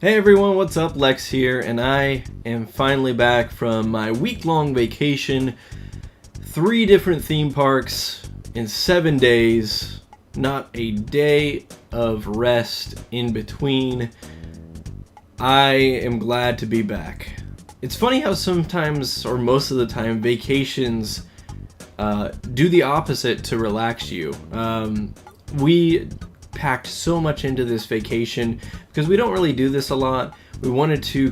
Hey everyone, what's up? Lex here, and I am finally back from my week-long vacation. 3 different theme parks in 7 days. Not a day of rest in between. I am glad to be back. It's funny how sometimes, or most of the time, vacations do the opposite to relax you. We packed so much into this vacation because we don't really do this a lot. We wanted to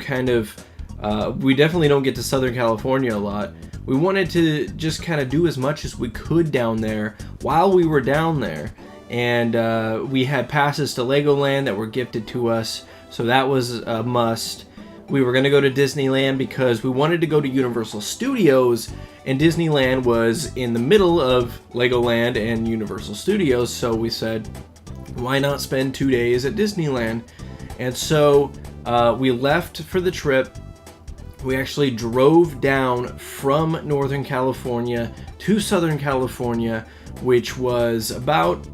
we definitely don't get to Southern California a lot. We wanted to just kind of do as much as we could down there while we were down there. And we had passes to Legoland that were gifted to us, so that was a must. We were going to go to Disneyland because we wanted to go to Universal Studios, and Disneyland was in the middle of Legoland and Universal Studios, so we said, why not spend 2 days at Disneyland? And so we left for the trip. We actually drove down from Northern California to Southern California, which was about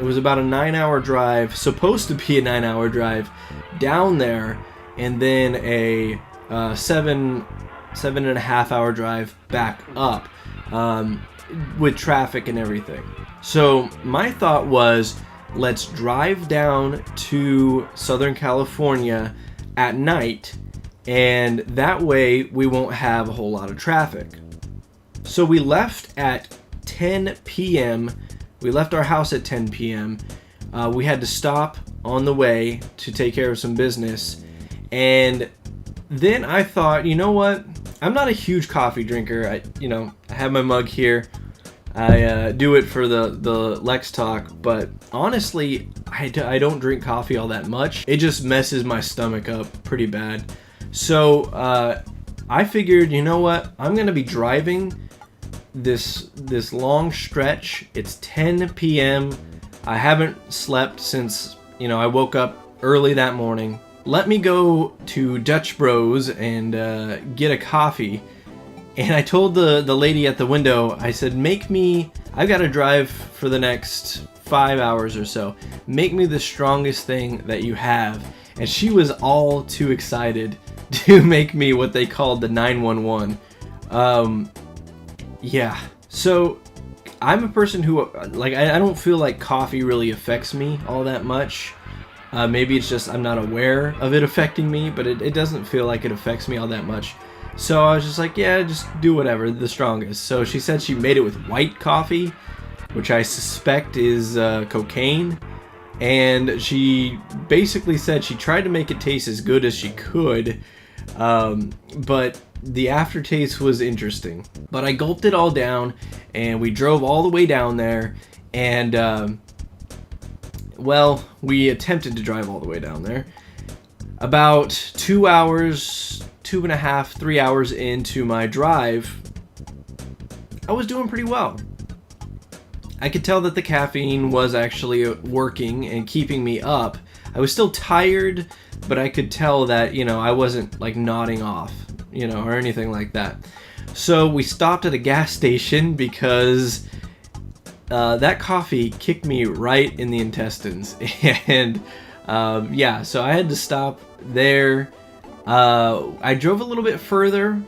a 9-hour drive, supposed to be a 9-hour drive down there, and then a 7.5-hour drive back up with traffic and everything. So my thought was, let's drive down to Southern California at night, and that way we won't have a whole lot of traffic. So we left at 10 p.m. We left our house at 10 p.m. We had to stop on the way to take care of some business, and then I thought, you know what? I'm not a huge coffee drinker. I have my mug here. I do it for the Lex Talk, but honestly, I don't drink coffee all that much. It just messes my stomach up pretty bad. So I figured, you know what? I'm going to be driving this long stretch. It's 10 p.m. I haven't slept since, I woke up early that morning. Let me go to Dutch Bros and get a coffee. And I told the lady at the window, I said, I've got to drive for the next 5 hours or so. Make me the strongest thing that you have. And she was all too excited to make me what they called the 911. Yeah. So I'm a person who, I don't feel like coffee really affects me all that much. Maybe it's just I'm not aware of it affecting me, but it doesn't feel like it affects me all that much. So I was just like, yeah, just do whatever, the strongest. So she said she made it with white coffee, which I suspect is cocaine. And she basically said she tried to make it taste as good as she could, but the aftertaste was interesting. But I gulped it all down, and we drove all the way down there, and, we attempted to drive all the way down there. About 2 hours, 2.5, 3 hours into my drive, I was doing pretty well. I could tell that the caffeine was actually working and keeping me up. I was still tired, but I could tell that, I wasn't nodding off, or anything like that. So we stopped at a gas station because that coffee kicked me right in the intestines. And so I had to stop there. I drove a little bit further,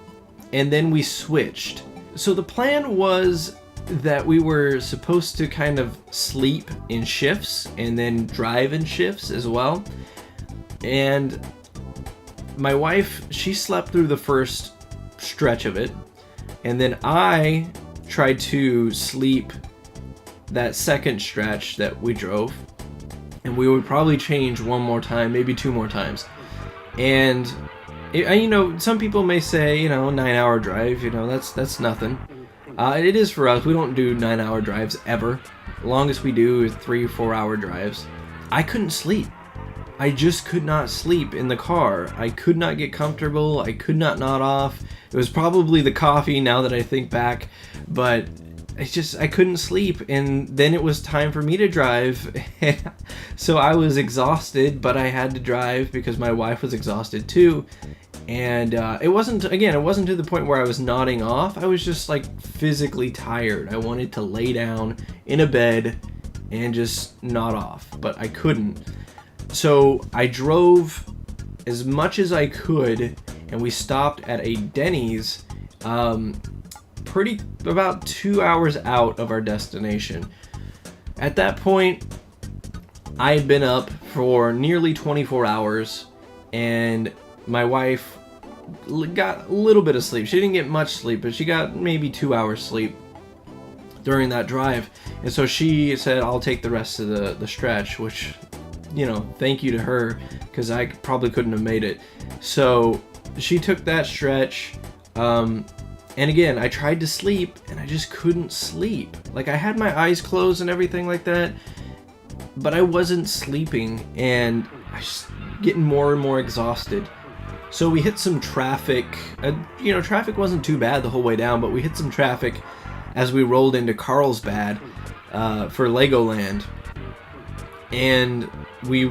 and then we switched. So the plan was that we were supposed to kind of sleep in shifts and then drive in shifts as well. And my wife, she slept through the first stretch of it, and then I tried to sleep that second stretch that we drove, and we would probably change one more time, maybe 2 more times. And some people may say, 9-hour drive, that's nothing. It is for us. We don't do 9-hour drives ever. The longest we do is 3 or 4 hour drives. I couldn't sleep. I just could not sleep in the car. I could not get comfortable. I could not nod off. It was probably the coffee, now that I think back, but I couldn't sleep. And then it was time for me to drive. So I was exhausted, but I had to drive because my wife was exhausted too. And it wasn't to the point where I was nodding off. I was just physically tired. I wanted to lay down in a bed and just nod off, but I couldn't. So I drove as much as I could, and we stopped at a Denny's about 2 hours out of our destination. At that point, I had been up for nearly 24 hours, and my wife got a little bit of sleep. She didn't get much sleep, but she got maybe 2 hours sleep during that drive. And so she said, I'll take the rest of the stretch, which, you know, thank you to her, because I probably couldn't have made it. So she took that stretch. And again, I tried to sleep, and I just couldn't sleep. Like, I had my eyes closed and everything like that, but I wasn't sleeping, and I was getting more and more exhausted. So we hit some traffic. Traffic wasn't too bad the whole way down, but we hit some traffic as we rolled into Carlsbad for Legoland. And we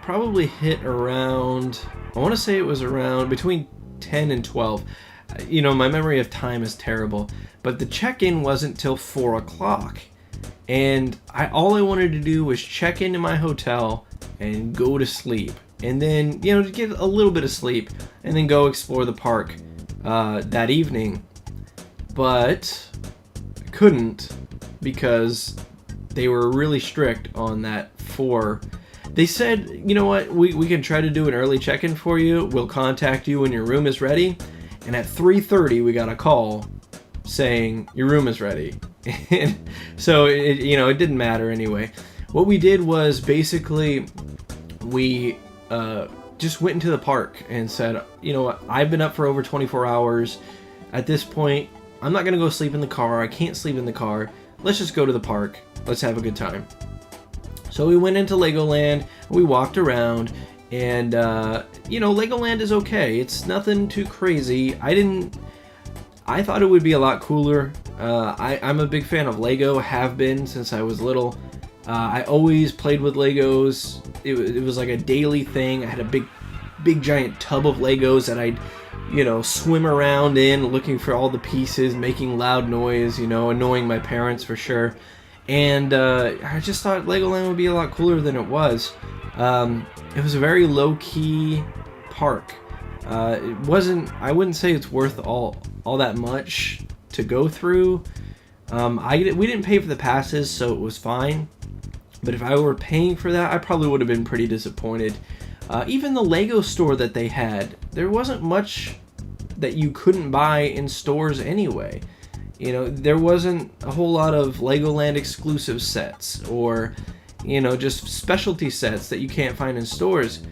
probably hit around, I want to say it was around between 10 and 12. My memory of time is terrible, but the check-in wasn't till 4 o'clock. And all I wanted to do was check into my hotel and go to sleep. And then, to get a little bit of sleep and then go explore the park that evening. But I couldn't, because they were really strict on that 4. They said, you know what, we can try to do an early check-in for you. We'll contact you when your room is ready. And at 3:30, we got a call saying your room is ready. And so it didn't matter anyway. What we did was basically we just went into the park and said, you know what, I've been up for over 24 hours. At this point, I'm not gonna go sleep in the car. I can't sleep in the car. Let's just go to the park. Let's have a good time. So we went into Legoland. We walked around. And, Legoland is okay. It's nothing too crazy. I thought it would be a lot cooler. I'm a big fan of Lego, have been since I was little. I always played with Legos. It was like a daily thing. I had a big giant tub of Legos that I'd, swim around in, looking for all the pieces, making loud noise, annoying my parents for sure. And I just thought Legoland would be a lot cooler than it was. It was a very low-key park. I wouldn't say it's worth all that much to go through. We didn't pay for the passes, so it was fine. But if I were paying for that, I probably would have been pretty disappointed. Even the Lego store that they had, there wasn't much that you couldn't buy in stores anyway. There wasn't a whole lot of Legoland exclusive sets or just specialty sets that you can't find in stores.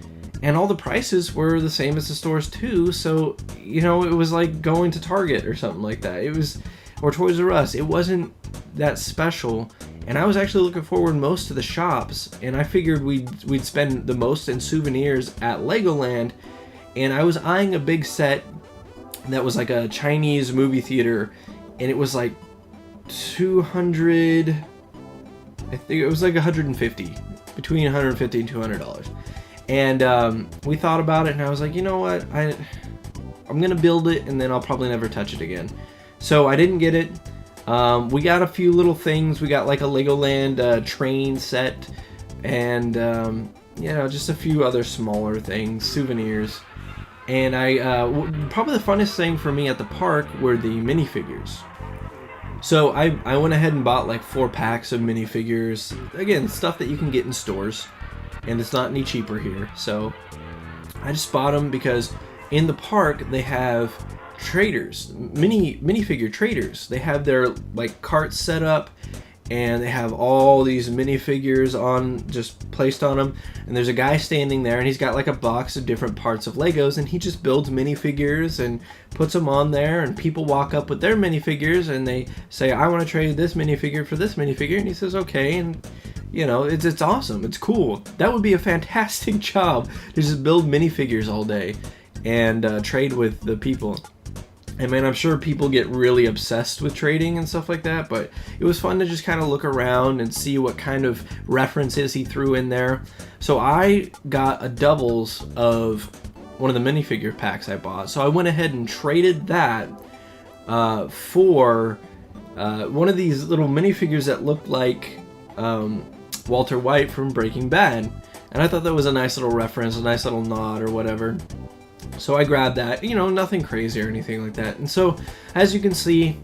And all the prices were the same as the stores too, so, it was like going to Target or something like that. Or Toys R Us. It wasn't that special. And I was actually looking forward most to the shops, and I figured we'd spend the most in souvenirs at Legoland. And I was eyeing a big set that was like a Chinese movie theater, and it was like 200... I think it was like 150, between 150 and $200. And we thought about it, and I was like, you know what, I'm gonna build it, and then I'll probably never touch it again. So I didn't get it. We got a few little things. We got like a Legoland train set, and just a few other smaller things, souvenirs. And probably the funnest thing for me at the park were the minifigures. So I went ahead and bought like 4 packs of minifigures. Again, stuff that you can get in stores, and it's not any cheaper here. So I just bought them because in the park they have traders, minifigure traders. They have their like carts set up, and they have all these minifigures just placed on them. And there's a guy standing there, and he's got like a box of different parts of Legos, and he just builds minifigures and puts them on there. And people walk up with their minifigures, and they say, "I want to trade this minifigure for this minifigure," and he says, "Okay." And it's awesome. It's cool. That would be a fantastic job to just build minifigures all day and trade with the people. I mean, I'm sure people get really obsessed with trading and stuff like that, but it was fun to just kind of look around and see what kind of references he threw in there. So I got a doubles of one of the minifigure packs I bought. So I went ahead and traded that for one of these little minifigures that looked like Walter White from Breaking Bad. And I thought that was a nice little reference, a nice little nod or whatever. So I grabbed that, you know, nothing crazy or anything like that. And so, as you can see,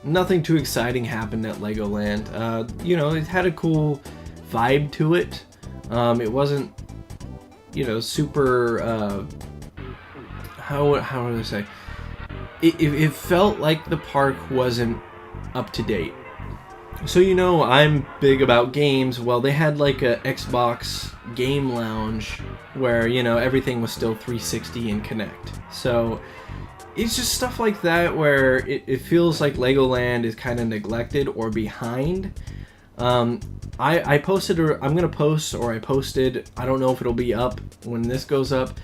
nothing too exciting happened at Legoland. You know, it had a cool vibe to it. It wasn't, you know, super, how would I say? It felt like the park wasn't up to date. So, you know, I'm big about games. Well, they had like a Xbox game lounge where, you know, everything was still 360 and Kinect. So it's just stuff like that where it feels like Legoland is kind of neglected or behind. I posted, or I'm going to post, or I posted, I don't know if it'll be up when this goes up,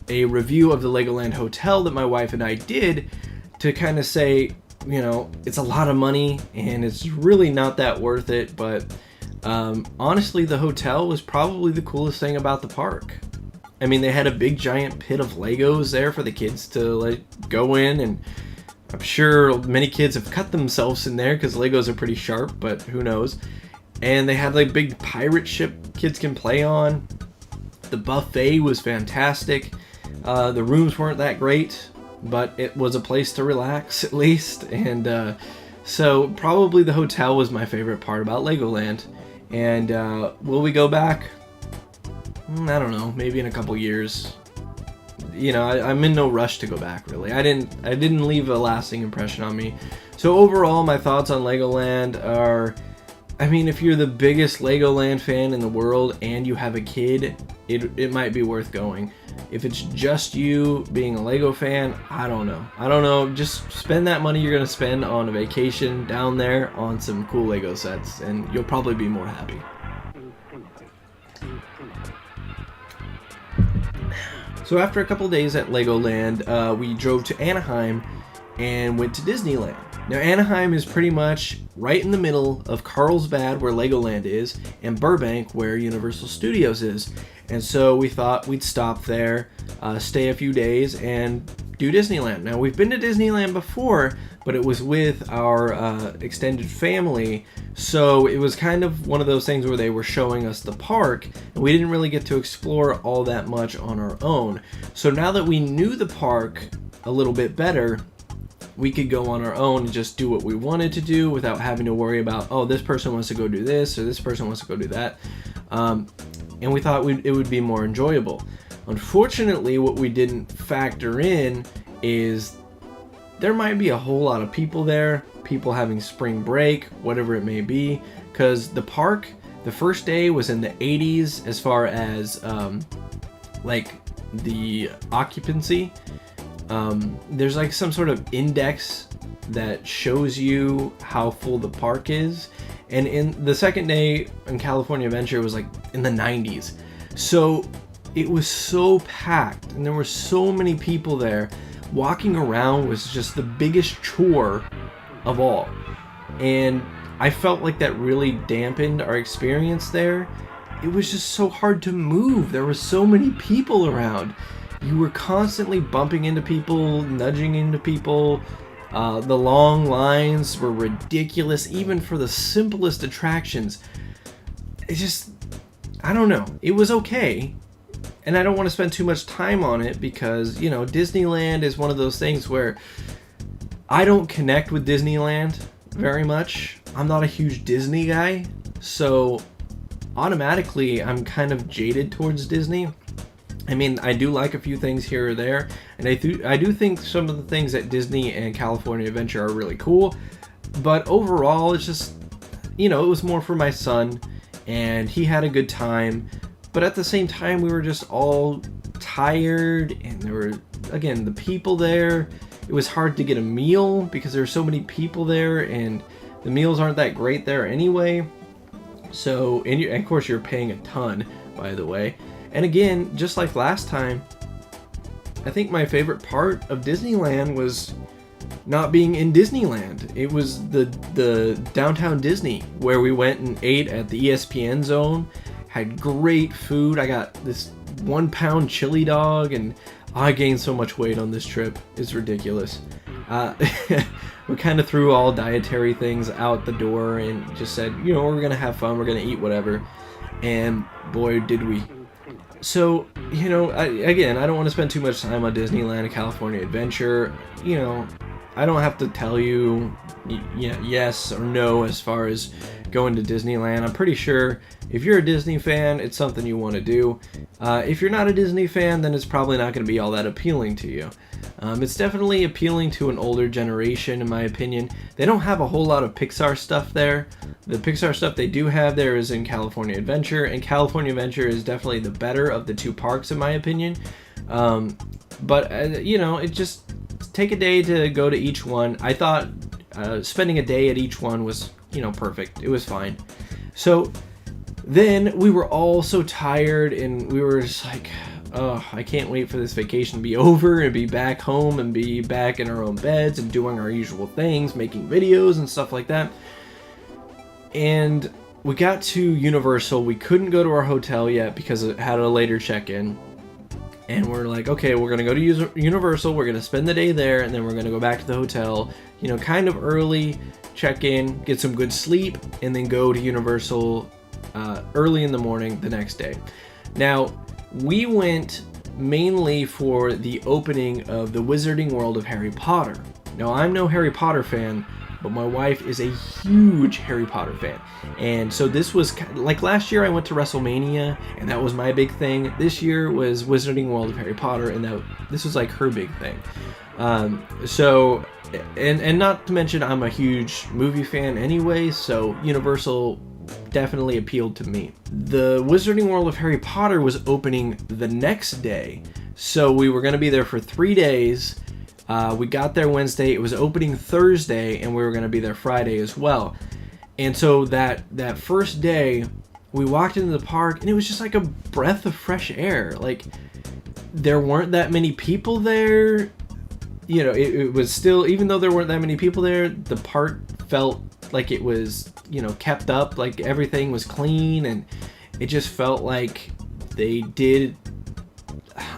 a review of the Legoland Hotel that my wife and I did to kind of say, you know, it's a lot of money and it's really not that worth it, but honestly, the hotel was probably the coolest thing about the park. I mean, they had a big giant pit of Legos there for the kids to like go in, and I'm sure many kids have cut themselves in there because Legos are pretty sharp, but who knows. And they had like big pirate ship kids can play on. The buffet was fantastic. The rooms weren't that great, but it was a place to relax at least. And so probably the hotel was my favorite part about Legoland. And will we go back? I don't know, maybe in a couple years. You know, I'm in no rush to go back, really. I didn't leave a lasting impression on me. So overall, my thoughts on Legoland are, I mean, if you're the biggest Legoland fan in the world and you have a kid, it might be worth going. If it's just you being a Lego fan, I don't know. Just spend that money you're going to spend on a vacation down there on some cool Lego sets, and you'll probably be more happy. So after a couple days at Legoland, we drove to Anaheim and went to Disneyland. Now Anaheim is pretty much right in the middle of Carlsbad, where Legoland is, and Burbank, where Universal Studios is. And so we thought we'd stop there, stay a few days, and do Disneyland. Now we've been to Disneyland before, but it was with our extended family, so it was kind of one of those things where they were showing us the park, and we didn't really get to explore all that much on our own. So now that we knew the park a little bit better, we could go on our own and just do what we wanted to do without having to worry about, oh, this person wants to go do this or this person wants to go do that. And we thought it would be more enjoyable. Unfortunately, what we didn't factor in is there might be a whole lot of people there, people having spring break, whatever it may be, because the park, the first day was in the 80s as far as like the occupancy. There's like some sort of index that shows you how full the park is, and in the second day in California Adventure it was like in the 90s. So it was so packed and there were so many people there. Walking around was just the biggest chore of all, and I felt like that really dampened our experience there. It was just so hard to move. There were so many people around. You were constantly bumping into people, nudging into people. The long lines were ridiculous, even for the simplest attractions. It's just, I don't know. It was okay. And I don't want to spend too much time on it because, you know, Disneyland is one of those things where I don't connect with Disneyland very much. I'm not a huge Disney guy, so automatically I'm kind of jaded towards Disney. I mean, I do like a few things here or there, and I do think some of the things at Disney and California Adventure are really cool, but overall it's just, you know, it was more for my son, and he had a good time, but at the same time we were just all tired, and there were, again, the people there. It was hard to get a meal because there were so many people there, and the meals aren't that great there anyway. So, and of course you're paying a ton, by the way. And again, just like last time, I think my favorite part of Disneyland was not being in Disneyland. It was the downtown Disney, where we went and ate at the ESPN zone, had great food. I got this 1 pound chili dog, and I gained so much weight on this trip. It's ridiculous. We kind of threw all dietary things out the door and just said, you know, we're going to have fun, we're going to eat whatever. And boy, did we. So, again, I don't want to spend too much time on Disneyland and California Adventure. I don't have to tell you yes or no as far as going to Disneyland. I'm pretty sure if you're a Disney fan, it's something you want to do. If you're not a Disney fan, then it's probably not going to be all that appealing to you. It's definitely appealing to an older generation, in my opinion. They don't have a whole lot of Pixar stuff there. The Pixar stuff they do have there is in California Adventure, and California Adventure is definitely the better of the two parks, in my opinion. But it just take a day to go to each one. I thought spending a day at each one was, perfect. It was fine. So then we were all so tired, and we were just like, oh, I can't wait for this vacation to be over and be back home and be back in our own beds and doing our usual things, making videos and stuff like that. And we got to Universal. We couldn't go to our hotel yet because it had a later check-in. And we're like, okay, we're going to go to Universal. We're going to spend the day there, and then we're going to go back to the hotel, kind of early, check in, get some good sleep, and then go to Universal early in the morning the next day. Now, we went mainly for the opening of the Wizarding World of Harry Potter. Now, I'm no Harry Potter fan, but my wife is a huge Harry Potter fan. And so this was, like last year I went to WrestleMania, and that was my big thing. This year was Wizarding World of Harry Potter, and this was like her big thing. So, and not to mention I'm a huge movie fan anyway, so Universal definitely appealed to me. The Wizarding World of Harry Potter was opening the next day, so we were going to be there for 3 days. We got there Wednesday. It was opening Thursday, and we were going to be there Friday as well. And so that first day, we walked into the park, and it was just like a breath of fresh air. Like, there weren't that many people there. It was still, even though there weren't that many people there, the park felt like it was, kept up, like everything was clean, and it just felt like they did,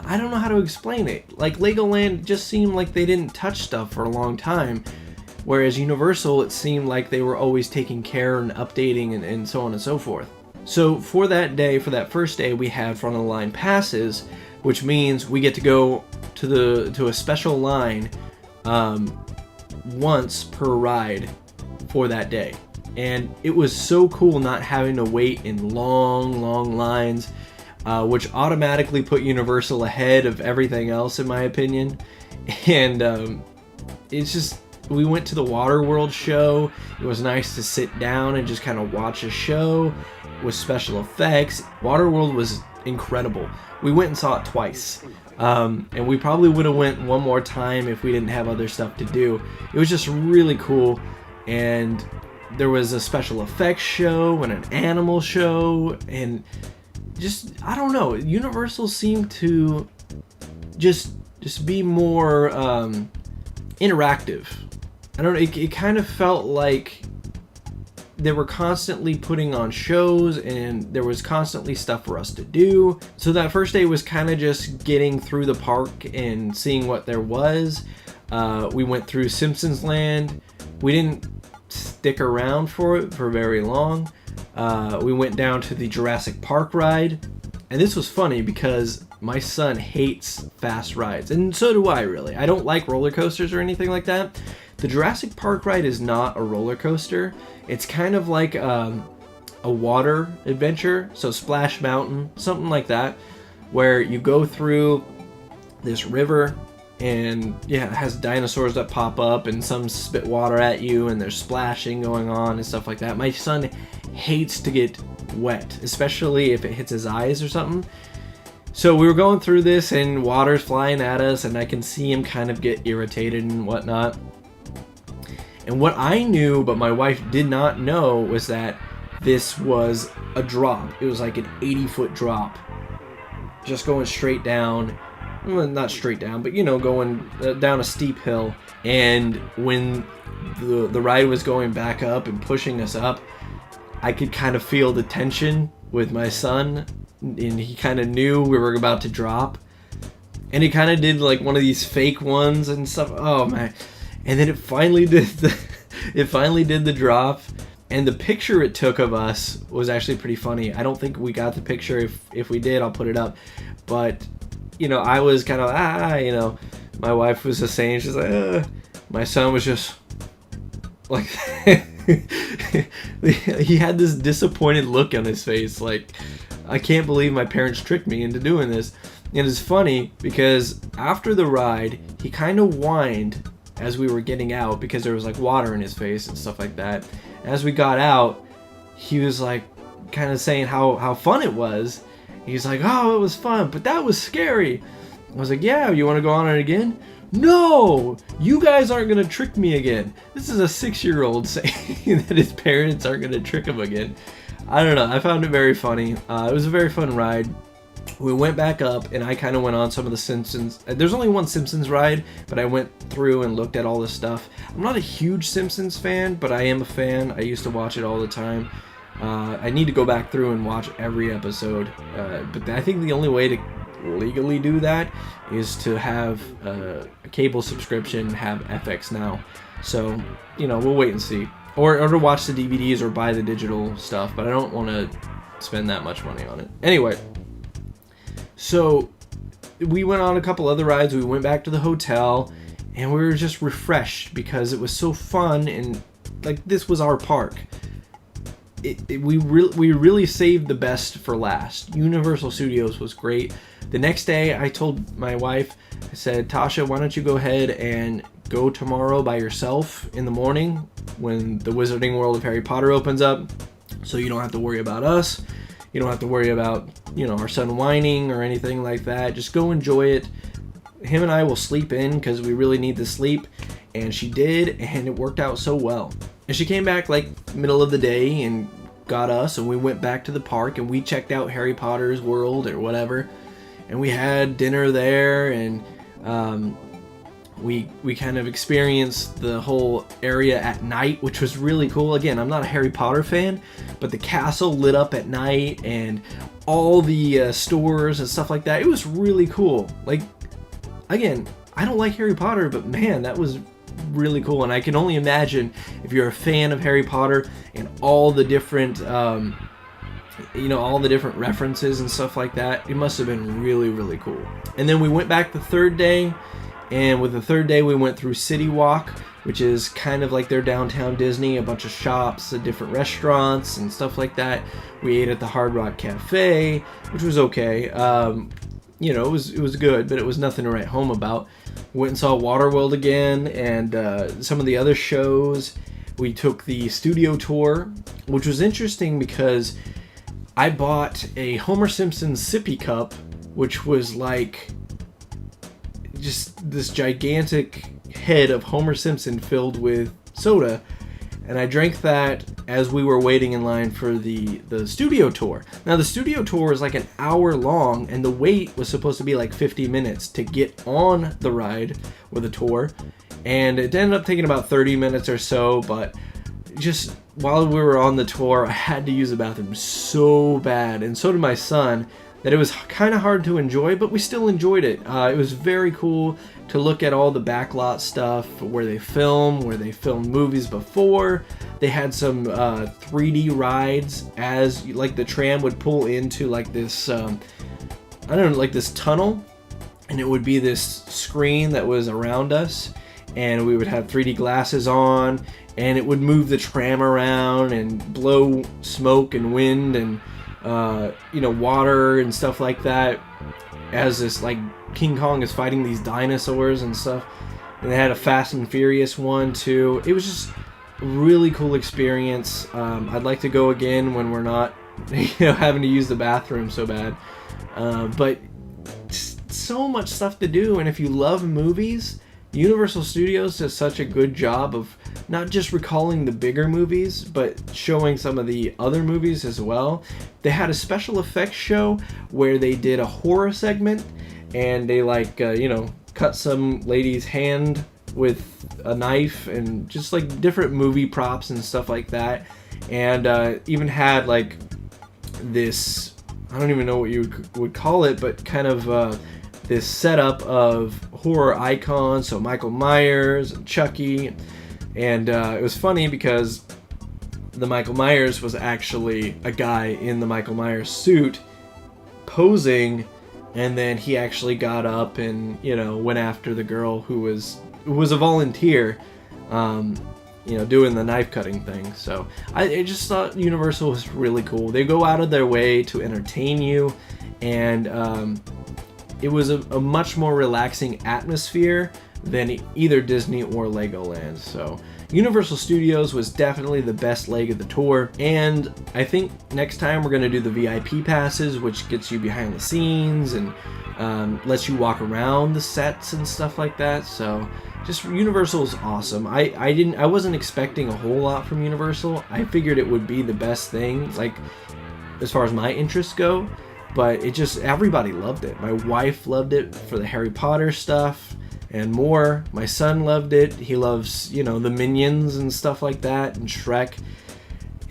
I don't know how to explain it. Like Legoland just seemed like they didn't touch stuff for a long time, whereas Universal, it seemed like they were always taking care and updating and so on and so forth. So for that day, for that first day, we had front of the line passes, which means we get to go to a special line once per ride for that day. And it was so cool not having to wait in long lines, which automatically put Universal ahead of everything else, in my opinion. And it's just, we went to the Waterworld show. It was nice to sit down and just kind of watch a show with special effects. Waterworld was incredible. We went and saw it twice. And we probably would have went one more time if we didn't have other stuff to do. It was just really cool. And there was a special effects show and an animal show, and just, I don't know, Universal seemed to just be more interactive. I don't know, it kind of felt like they were constantly putting on shows, and there was constantly stuff for us to do. So that first day was kind of just getting through the park and seeing what there was. We went through Simpsons Land. We didn't stick around for it for very long. We went down to the Jurassic Park ride, and this was funny because my son hates fast rides, and so do I, really. I don't like roller coasters or anything like that. The Jurassic Park ride is not a roller coaster. It's kind of like a water adventure, so Splash Mountain, something like that, where you go through this river, and yeah, it has dinosaurs that pop up, and some spit water at you, and there's splashing going on and stuff like that. My son hates to get wet, especially if it hits his eyes or something. So we were going through this, and water's flying at us, and I can see him kind of get irritated and whatnot. And what I knew, but my wife did not know, was that this was a drop. It was like an 80-foot drop, just going straight down. Well, not straight down, but going down a steep hill. And when the ride was going back up and pushing us up, I could kind of feel the tension with my son, and he kind of knew we were about to drop. And he kind of did like one of these fake ones and stuff. Oh man! And then it finally did the drop. And the picture it took of us was actually pretty funny. I don't think we got the picture. If we did, I'll put it up. But, you know, I was kind of, you know, my wife was just saying, she's like, my son was just like, he had this disappointed look on his face. Like, I can't believe my parents tricked me into doing this. And it's funny because after the ride, he kind of whined as we were getting out because there was like water in his face and stuff like that. As we got out, he was like kind of saying how fun it was. He's like, oh, it was fun, but that was scary. I was like, yeah, you want to go on it again? No, you guys aren't going to trick me again. This is a 6-year-old saying that his parents aren't going to trick him again. I don't know. I found it very funny. It was a very fun ride. We went back up, and I kind of went on some of the Simpsons. There's only one Simpsons ride, but I went through and looked at all this stuff. I'm not a huge Simpsons fan, but I am a fan. I used to watch it all the time. I need to go back through and watch every episode. But I think the only way to legally do that is to have a cable subscription, have FX Now. So, you know, we'll wait and see. Or to watch the DVDs or buy the digital stuff, but I don't want to spend that much money on it. Anyway. So we went on a couple other rides. We went back to the hotel, and we were just refreshed because it was so fun, and like this was our park. We really saved the best for last. Universal Studios was great. The next day, I told my wife, I said, Tasha, why don't you go ahead and go tomorrow by yourself in the morning when the Wizarding World of Harry Potter opens up, so you don't have to worry about us. You don't have to worry about, you know, our son whining or anything like that. Just go enjoy it. Him and I will sleep in because we really need the sleep. And she did, and it worked out so well. And she came back like middle of the day and got us, and we went back to the park, and we checked out Harry Potter's world or whatever. And we had dinner there, and we kind of experienced the whole area at night, which was really cool. Again, I'm not a Harry Potter fan, but the castle lit up at night and all the stores and stuff like that. It was really cool. Like, again, I don't like Harry Potter, but man, that was really cool. And I can only imagine if you're a fan of Harry Potter and all the different, you know, all the different references and stuff like that, it must have been really, really cool. And then we went back the third day. And with the third day, we went through City Walk, which is kind of like their downtown Disney, a bunch of shops, different restaurants, and stuff like that. We ate at the Hard Rock Cafe, which was okay. You know, it was good, but it was nothing to write home about. Went and saw Waterworld again, and some of the other shows. We took the studio tour, which was interesting because I bought a Homer Simpson sippy cup, which was like just this gigantic head of Homer Simpson filled with soda, and I drank that as we were waiting in line for the studio tour. Now the studio tour was like an hour long, and the wait was supposed to be like 50 minutes to get on the ride with the tour, and it ended up taking about 30 minutes or so. But just while we were on the tour, I had to use the bathroom so bad, and so did my son, that it was kind of hard to enjoy, but we still enjoyed it. It was very cool to look at all the backlot stuff, where they filmed movies before. They had some 3D rides as like the tram would pull into like this, I don't know, like this tunnel, and it would be this screen that was around us, and we would have 3D glasses on, and it would move the tram around and blow smoke and wind and you know, water and stuff like that, as this like King Kong is fighting these dinosaurs and stuff. And they had a Fast and Furious one too. It was just a really cool experience. I'd like to go again when we're not, you know, having to use the bathroom so bad. But so much stuff to do, and if you love movies, Universal Studios does such a good job of not just recalling the bigger movies, but showing some of the other movies as well. They had a special effects show where they did a horror segment, and they like, you know, cut some lady's hand with a knife, and just like different movie props and stuff like that. And even had like this, I don't even know what you would call it, but kind of this setup of horror icons, so Michael Myers and Chucky. And it was funny because the Michael Myers was actually a guy in the Michael Myers suit posing, and then he actually got up and, you know, went after the girl who was a volunteer, you know, doing the knife cutting thing. So I just thought Universal was really cool. They go out of their way to entertain you, and it was a much more relaxing atmosphere than either Disney or Legoland. So Universal Studios was definitely the best leg of the tour, and I think next time we're going to do the VIP passes, which gets you behind the scenes and lets you walk around the sets and stuff like that. So just Universal is awesome. I wasn't expecting a whole lot from Universal. I figured it would be the best thing, like as far as my interests go, but it just, everybody loved it. My wife loved it for the Harry Potter stuff and more. My son loved it. He loves, you know, the Minions and stuff like that, and Shrek.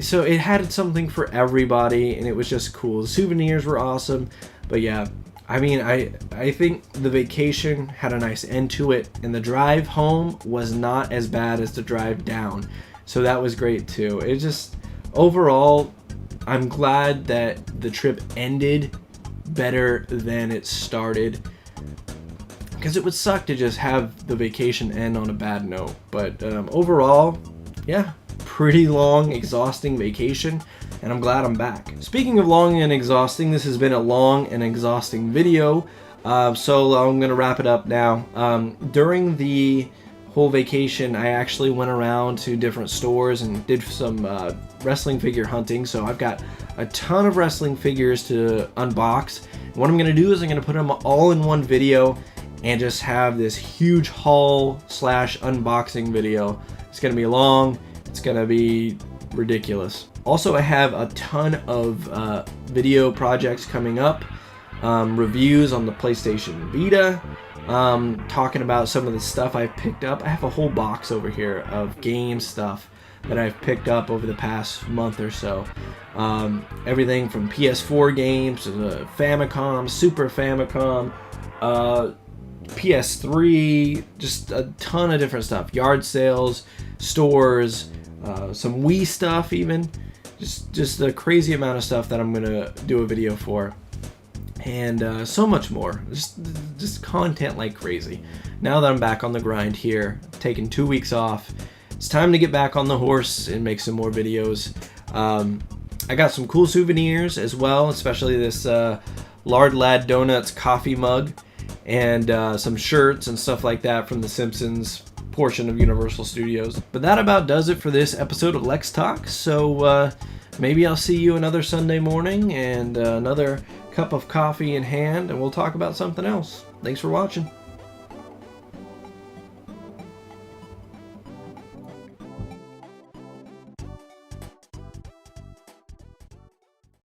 So it had something for everybody, and it was just cool. The souvenirs were awesome. But yeah, I mean, I think the vacation had a nice end to it, and the drive home was not as bad as the drive down. So that was great too. It just, overall, I'm glad that the trip ended better than it started, because it would suck to just have the vacation end on a bad note. But overall, yeah, pretty long, exhausting vacation, and I'm glad I'm back. Speaking of long and exhausting, this has been a long and exhausting video, so I'm gonna wrap it up now. During the whole vacation, I actually went around to different stores and did some wrestling figure hunting. So I've got a ton of wrestling figures to unbox. What I'm gonna do is I'm gonna put them all in one video and just have this huge haul / unboxing video. It's gonna be long, it's gonna be ridiculous. Also, I have a ton of video projects coming up, reviews on the PlayStation Vita, talking about some of the stuff I've picked up. I have a whole box over here of game stuff that I've picked up over the past month or so. Everything from PS4 games to the Famicom, Super Famicom, PS3, just a ton of different stuff. Yard sales, stores, some Wii stuff even. Just a crazy amount of stuff that I'm gonna do a video for. And so much more. Just content like crazy. Now that I'm back on the grind here, taking 2 weeks off, it's time to get back on the horse and make some more videos. I got some cool souvenirs as well, especially this Lard Lad Donuts coffee mug, and some shirts and stuff like that from the Simpsons portion of Universal Studios. But that about does it for this episode of Lex Talk. So maybe I'll see you another Sunday morning and another cup of coffee in hand, and we'll talk about something else. Thanks for watching.